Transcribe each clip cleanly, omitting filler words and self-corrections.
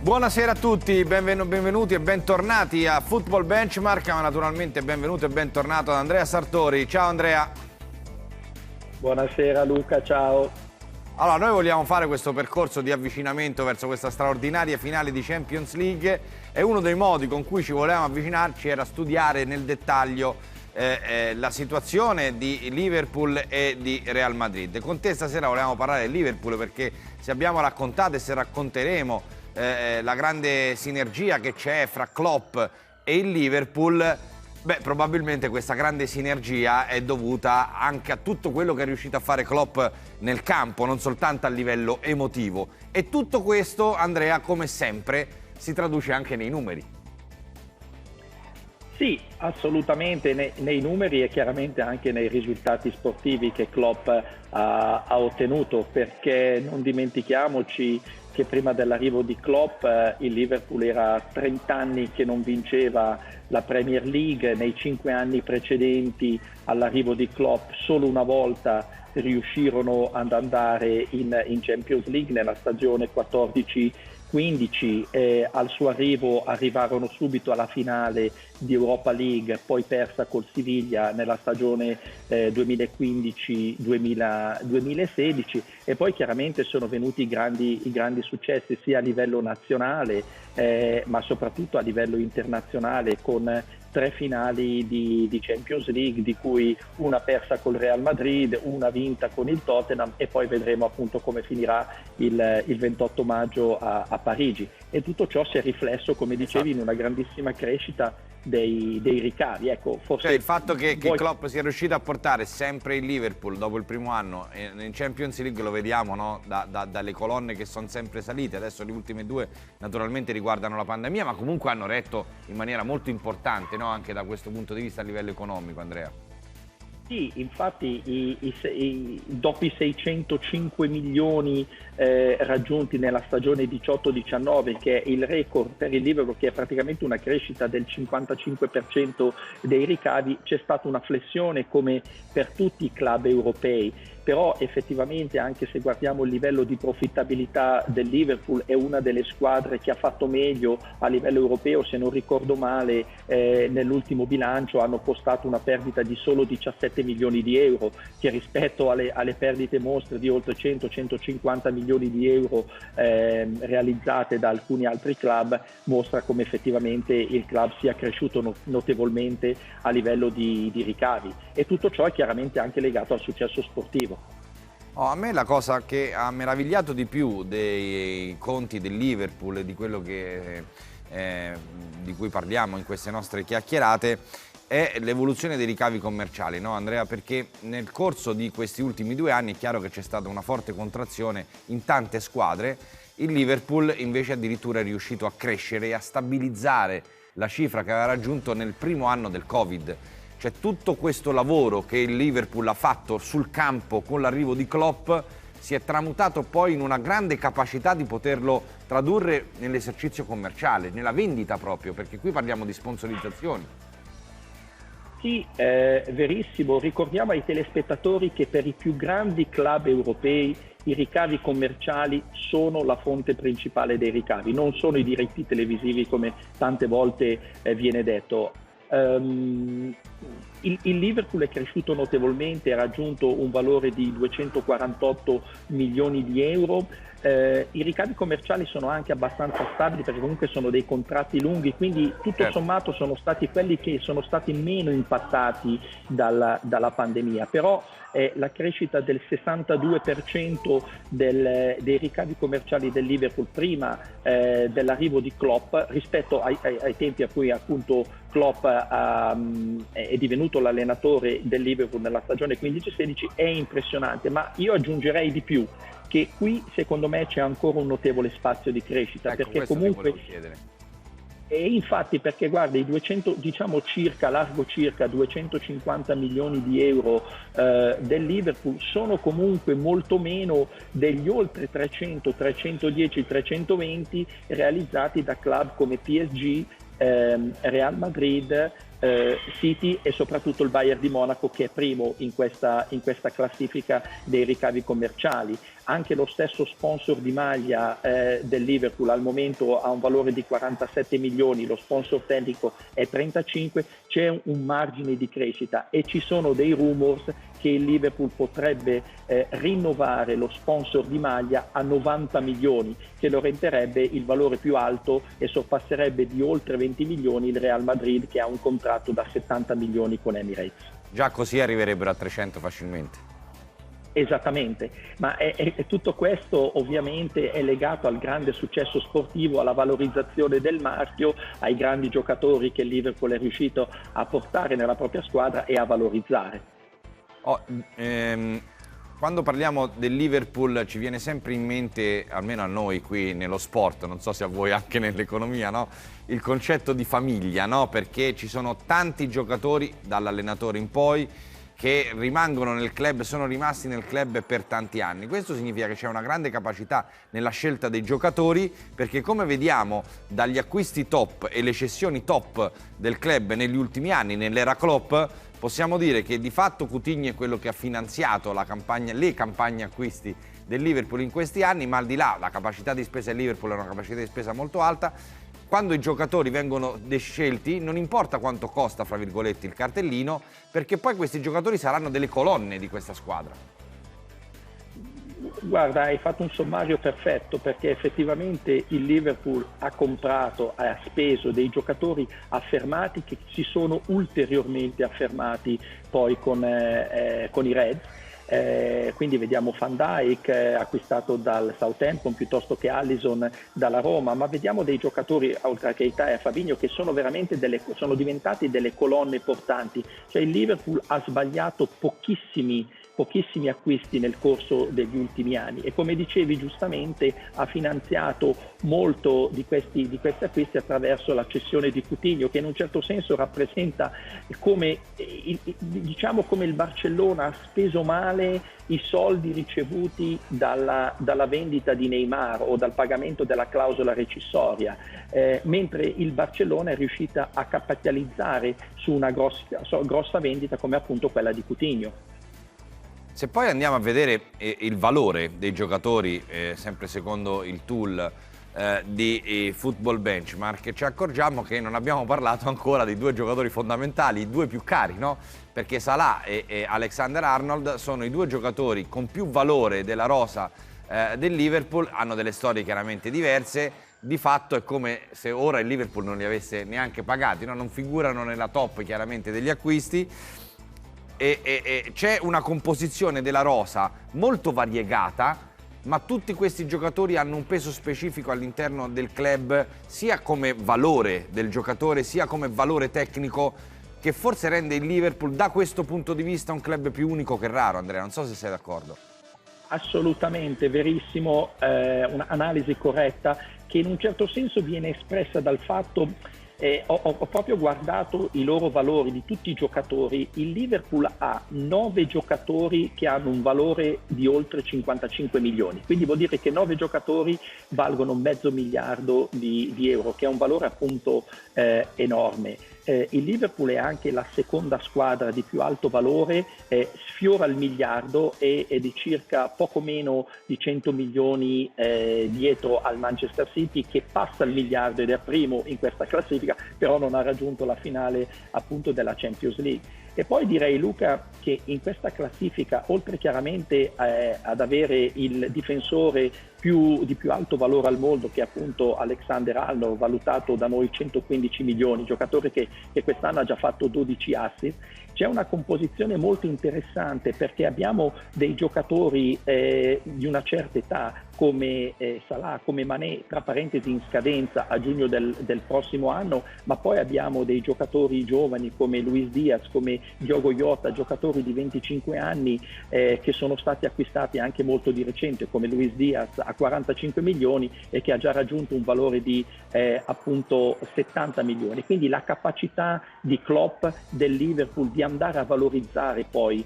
Buonasera a tutti, benvenuti e bentornati a Football Benchmark, ma naturalmente benvenuto e bentornato ad Andrea Sartori. Ciao Andrea. Buonasera Luca, ciao. Allora, noi vogliamo fare questo percorso di avvicinamento verso questa straordinaria finale di Champions League e uno dei modi con cui ci volevamo avvicinarci era studiare nel dettaglio la situazione di Liverpool e di Real Madrid. Con te stasera volevamo parlare di Liverpool perché se abbiamo raccontato e se racconteremo la grande sinergia che c'è fra Klopp e il Liverpool, probabilmente questa grande sinergia è dovuta anche a tutto quello che è riuscito a fare Klopp nel campo, non soltanto a livello emotivo. E tutto questo, Andrea, come sempre, si traduce anche nei numeri. Sì, assolutamente, nei numeri e chiaramente anche nei risultati sportivi che Klopp ha ottenuto, perché non dimentichiamoci che prima dell'arrivo di Klopp il Liverpool era 30 anni che non vinceva la Premier League. Nei 5 anni precedenti all'arrivo di Klopp solo una volta riuscirono ad andare in Champions League nella stagione 14-15. Al suo arrivo arrivarono subito alla finale di Europa League, poi persa col Siviglia nella stagione 2015-2016, e poi chiaramente sono venuti i grandi successi sia a livello nazionale ma soprattutto a livello internazionale, con 3 finali di Champions League, di cui una persa col Real Madrid, una vinta con il Tottenham, e poi vedremo appunto come finirà il 28 maggio a Parigi. E tutto ciò si è riflesso, come dicevi, in una grandissima crescita dei ricavi. Ecco, forse il fatto che Klopp sia riuscito a portare sempre il Liverpool dopo il primo anno in Champions League lo vediamo, no? Dalle colonne che sono sempre salite. Adesso le ultime 2 naturalmente riguardano la pandemia, ma comunque hanno retto in maniera molto importante, no? Anche da questo punto di vista a livello economico, Andrea. Sì, infatti dopo i 605 milioni raggiunti nella stagione 18-19, che è il record per il Liverpool, che è praticamente una crescita del 55% dei ricavi, c'è stata una flessione come per tutti i club europei. Però effettivamente, anche se guardiamo il livello di profittabilità del Liverpool, è una delle squadre che ha fatto meglio a livello europeo. Se non ricordo male, nell'ultimo bilancio hanno postato una perdita di solo 17 milioni di euro, che rispetto alle perdite mostre di oltre 100-150 milioni di euro realizzate da alcuni altri club, mostra come effettivamente il club sia cresciuto notevolmente a livello di ricavi. E tutto ciò è chiaramente anche legato al successo sportivo. A me la cosa che ha meravigliato di più dei conti del Liverpool e di quello di cui parliamo in queste nostre chiacchierate è l'evoluzione dei ricavi commerciali, no Andrea? Perché nel corso di questi ultimi 2 anni è chiaro che c'è stata una forte contrazione in tante squadre. Il Liverpool invece addirittura è riuscito a crescere e a stabilizzare la cifra che aveva raggiunto nel primo anno del Covid. Cioè tutto questo lavoro che il Liverpool ha fatto sul campo con l'arrivo di Klopp si è tramutato poi in una grande capacità di poterlo tradurre nell'esercizio commerciale, nella vendita proprio, perché qui parliamo di sponsorizzazioni. Sì, verissimo. Ricordiamo ai telespettatori che per i più grandi club europei i ricavi commerciali sono la fonte principale dei ricavi, non sono i diritti televisivi come tante volte viene detto. Il Liverpool è cresciuto notevolmente, ha raggiunto un valore di 248 milioni di euro. I ricavi commerciali sono anche abbastanza stabili, perché comunque sono dei contratti lunghi, quindi tutto sommato sono stati quelli che sono stati meno impattati dalla pandemia. Però la crescita del 62% dei ricavi commerciali del Liverpool prima dell'arrivo di Klopp, rispetto ai tempi a cui appunto Klopp è divenuto l'allenatore del Liverpool nella stagione 15-16, è impressionante. Ma io aggiungerei di più, che qui secondo me c'è ancora un notevole spazio di crescita, ecco, perché comunque e infatti, perché guarda, i 200, diciamo largo circa 250 milioni di euro del Liverpool sono comunque molto meno degli oltre 300, 310, 320 realizzati da club come PSG, Real Madrid, City e soprattutto il Bayern di Monaco, che è primo in questa classifica dei ricavi commerciali. Anche lo stesso sponsor di maglia del Liverpool al momento ha un valore di 47 milioni, lo sponsor tecnico è 35, c'è un margine di crescita e ci sono dei rumors che il Liverpool potrebbe rinnovare lo sponsor di maglia a 90 milioni, che lo renderebbe il valore più alto e sorpasserebbe di oltre 20 milioni il Real Madrid, che ha un contratto da 70 milioni con Emirates. Già così arriverebbero a 300 facilmente. Esattamente, ma tutto questo ovviamente è legato al grande successo sportivo, alla valorizzazione del marchio, ai grandi giocatori che il Liverpool è riuscito a portare nella propria squadra e a valorizzare. Quando parliamo del Liverpool ci viene sempre in mente, almeno a noi qui nello sport, non so se a voi anche nell'economia, no? Il concetto di famiglia, no? Perché ci sono tanti giocatori, dall'allenatore in poi, che rimangono nel club, sono rimasti nel club per tanti anni. Questo significa che c'è una grande capacità nella scelta dei giocatori, perché come vediamo dagli acquisti top e le cessioni top del club negli ultimi anni, nell'era Klopp, possiamo dire che di fatto Coutinho è quello che ha finanziato le campagne acquisti del Liverpool in questi anni, ma al di là la capacità di spesa del Liverpool è una capacità di spesa molto alta. Quando i giocatori vengono scelti non importa quanto costa, fra virgolette, il cartellino, perché poi questi giocatori saranno delle colonne di questa squadra. Guarda, hai fatto un sommario perfetto, perché effettivamente il Liverpool ha comprato, ha speso dei giocatori affermati che si sono ulteriormente affermati poi con i Reds. Quindi vediamo Van Dijk acquistato dal Southampton piuttosto che Alisson dalla Roma, ma vediamo dei giocatori, oltre a Keita e a Fabinho, che sono veramente sono diventati delle colonne portanti. Cioè il Liverpool ha sbagliato pochissimi acquisti nel corso degli ultimi anni e, come dicevi giustamente, ha finanziato molto di questi acquisti attraverso la cessione di Coutinho, che in un certo senso rappresenta come il Barcellona ha speso male i soldi ricevuti dalla vendita di Neymar o dal pagamento della clausola rescissoria, mentre il Barcellona è riuscita a capitalizzare su una grossa vendita come appunto quella di Coutinho. Se poi andiamo a vedere il valore dei giocatori, sempre secondo il tool di Football Benchmark, ci accorgiamo che non abbiamo parlato ancora di due giocatori fondamentali, i due più cari, no? Perché Salah e Alexander-Arnold sono i due giocatori con più valore della rosa del Liverpool, hanno delle storie chiaramente diverse. Di fatto è come se ora il Liverpool non li avesse neanche pagati, no? Non figurano nella top chiaramente degli acquisti. C'è una composizione della rosa molto variegata, ma tutti questi giocatori hanno un peso specifico all'interno del club, sia come valore del giocatore, sia come valore tecnico, che forse rende il Liverpool da questo punto di vista un club più unico che raro. Andrea, non so se sei d'accordo. Assolutamente, verissimo, un'analisi corretta che in un certo senso viene espressa dal fatto. Ho proprio guardato i loro valori di tutti i giocatori. Il Liverpool ha 9 giocatori che hanno un valore di oltre 55 milioni, quindi vuol dire che 9 giocatori valgono $500 milioni di euro, che è un valore appunto enorme. Il Liverpool è anche la seconda squadra di più alto valore, sfiora il miliardo e è di circa poco meno di 100 milioni dietro al Manchester City, che passa il miliardo ed è primo in questa classifica, però non ha raggiunto la finale appunto della Champions League. E poi direi, Luca, che in questa classifica, oltre chiaramente ad avere il difensore di più alto valore al mondo, che è appunto Alexander-Arnold, valutato da noi 115 milioni, giocatore che quest'anno ha già fatto 12 assist, c'è una composizione molto interessante, perché abbiamo dei giocatori di una certa età come Salah, come Mané, tra parentesi in scadenza a giugno del prossimo anno, ma poi abbiamo dei giocatori giovani come Luis Diaz, come Diogo Jota, giocatori di 25 anni che sono stati acquistati anche molto di recente, come Luis Diaz a 45 milioni e che ha già raggiunto un valore di appunto 70 milioni. Quindi la capacità di Klopp, del Liverpool, di di andare a valorizzare poi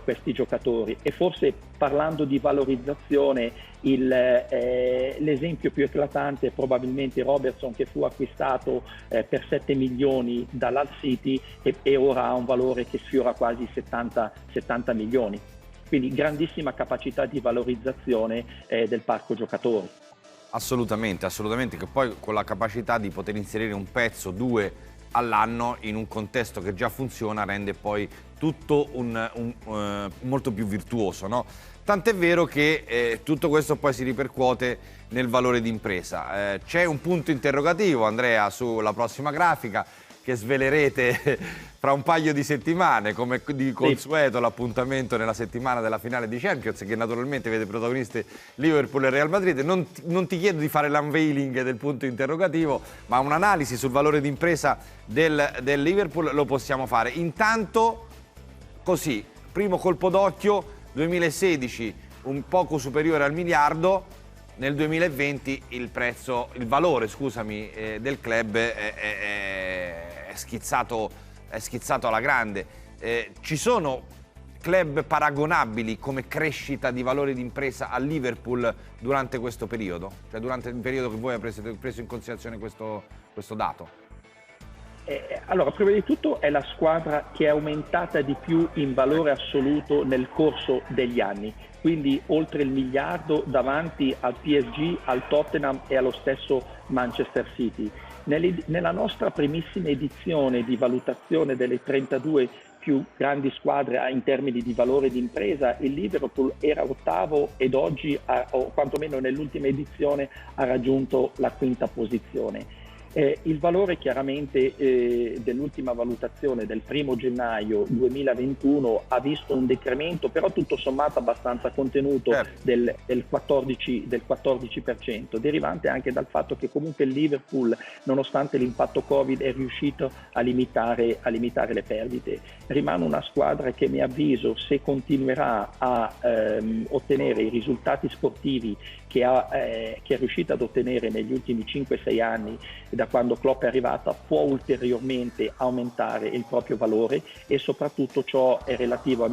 questi giocatori. E forse, parlando di valorizzazione, l'esempio più eclatante è probabilmente Robertson, che fu acquistato per 7 milioni dall'Hull City e ora ha un valore che sfiora quasi 70 milioni. Quindi grandissima capacità di valorizzazione del parco giocatori. Assolutamente, assolutamente, che poi con la capacità di poter inserire un pezzo, due all'anno in un contesto che già funziona rende poi tutto molto più virtuoso, no? Tant'è vero che tutto questo poi si ripercuote nel valore d'impresa. C'è un punto interrogativo, Andrea, sulla prossima grafica che svelerete fra un paio di settimane, come di consueto l'appuntamento nella settimana della finale di Champions, che naturalmente vede protagonisti Liverpool e Real Madrid. Non ti chiedo di fare l'unveiling del punto interrogativo, ma un'analisi sul valore d'impresa del Liverpool lo possiamo fare. Intanto, così, primo colpo d'occhio, 2016 un poco superiore al miliardo, nel 2020 il valore, scusami, del club è schizzato alla grande. Ci sono club paragonabili come crescita di valore d'impresa a Liverpool durante questo periodo? Cioè durante il periodo che voi avete preso in considerazione questo dato? Allora, prima di tutto è la squadra che è aumentata di più in valore assoluto nel corso degli anni, quindi oltre il miliardo davanti al PSG, al Tottenham e allo stesso Manchester City. Nella nostra primissima edizione di valutazione delle 32 più grandi squadre in termini di valore d'impresa, il Liverpool era ottavo ed oggi, o quantomeno nell'ultima edizione, ha raggiunto la quinta posizione. Il valore chiaramente dell'ultima valutazione del 1° gennaio 2021 ha visto un decremento, però tutto sommato abbastanza contenuto, del 14%, derivante anche dal fatto che comunque il Liverpool, nonostante l'impatto Covid, è riuscito a limitare le perdite. Rimane una squadra che, a mio avviso, se continuerà a ottenere i risultati sportivi che è riuscita ad ottenere negli ultimi 5-6 anni, da quando Klopp è arrivata, può ulteriormente aumentare il proprio valore, e soprattutto ciò è relativo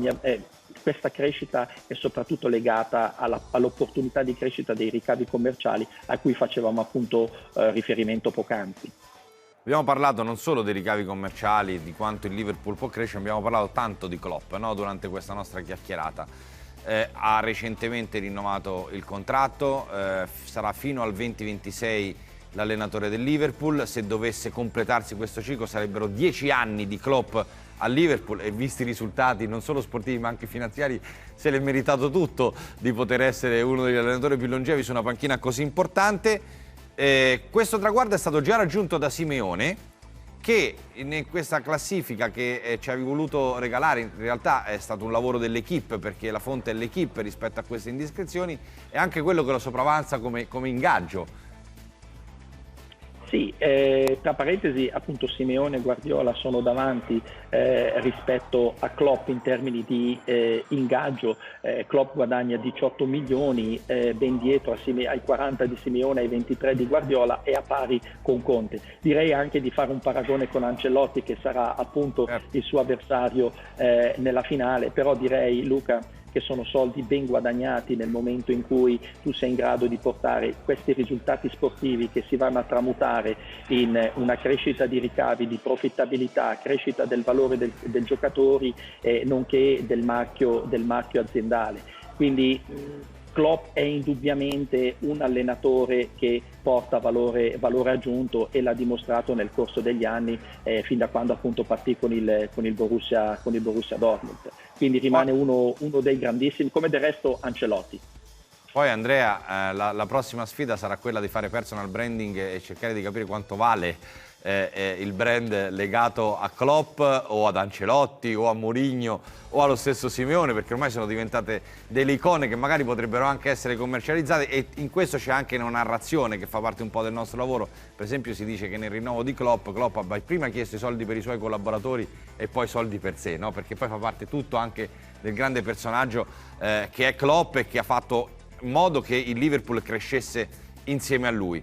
questa crescita è soprattutto legata all'opportunità di crescita dei ricavi commerciali a cui facevamo appunto riferimento poc'anzi. Abbiamo parlato non solo dei ricavi commerciali, di quanto il Liverpool può crescere, abbiamo parlato tanto di Klopp, no? Durante questa nostra chiacchierata. Ha recentemente rinnovato il contratto, sarà fino al 2026 l'allenatore del Liverpool. Se dovesse completarsi questo ciclo sarebbero 10 anni di Klopp al Liverpool, e visti i risultati non solo sportivi ma anche finanziari se l'è meritato tutto di poter essere uno degli allenatori più longevi su una panchina così importante. Questo traguardo è stato già raggiunto da Simeone, che in questa classifica che ci avevi voluto regalare, in realtà è stato un lavoro dell'equipe, perché la fonte è l'equipe rispetto a queste indiscrezioni, è anche quello che lo sopravanza come ingaggio. Sì, tra parentesi, appunto Simeone e Guardiola sono davanti rispetto a Klopp in termini di ingaggio. Klopp guadagna 18 milioni, ben dietro ai 40 di Simeone, ai 23 di Guardiola, e a pari con Conte. Direi anche di fare un paragone con Ancelotti, che sarà appunto il suo avversario nella finale, però direi, Luca, che sono soldi ben guadagnati nel momento in cui tu sei in grado di portare questi risultati sportivi che si vanno a tramutare in una crescita di ricavi, di profittabilità, crescita del valore del giocatori, nonché del marchio aziendale. Quindi Klopp è indubbiamente un allenatore che porta valore aggiunto, e l'ha dimostrato nel corso degli anni, fin da quando appunto partì con il Borussia Dortmund. Quindi rimane uno dei grandissimi, come del resto Ancelotti. Poi Andrea, la prossima sfida sarà quella di fare personal branding e cercare di capire quanto vale il brand legato a Klopp o ad Ancelotti o a Mourinho o allo stesso Simeone, perché ormai sono diventate delle icone che magari potrebbero anche essere commercializzate, e in questo c'è anche una narrazione che fa parte un po' del nostro lavoro. Per esempio si dice che nel rinnovo di Klopp ha prima chiesto i soldi per i suoi collaboratori e poi soldi per sé, no? Perché poi fa parte tutto anche del grande personaggio che è Klopp, e che ha fatto in modo che il Liverpool crescesse insieme a lui.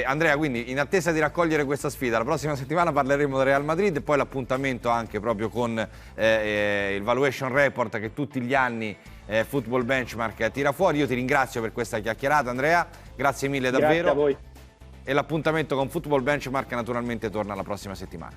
Andrea, quindi in attesa di raccogliere questa sfida, la prossima settimana parleremo del Real Madrid e poi l'appuntamento anche proprio con il Valuation Report che tutti gli anni Football Benchmark tira fuori. Io ti ringrazio per questa chiacchierata, Andrea, grazie mille davvero. Grazie a voi. E l'appuntamento con Football Benchmark naturalmente torna la prossima settimana.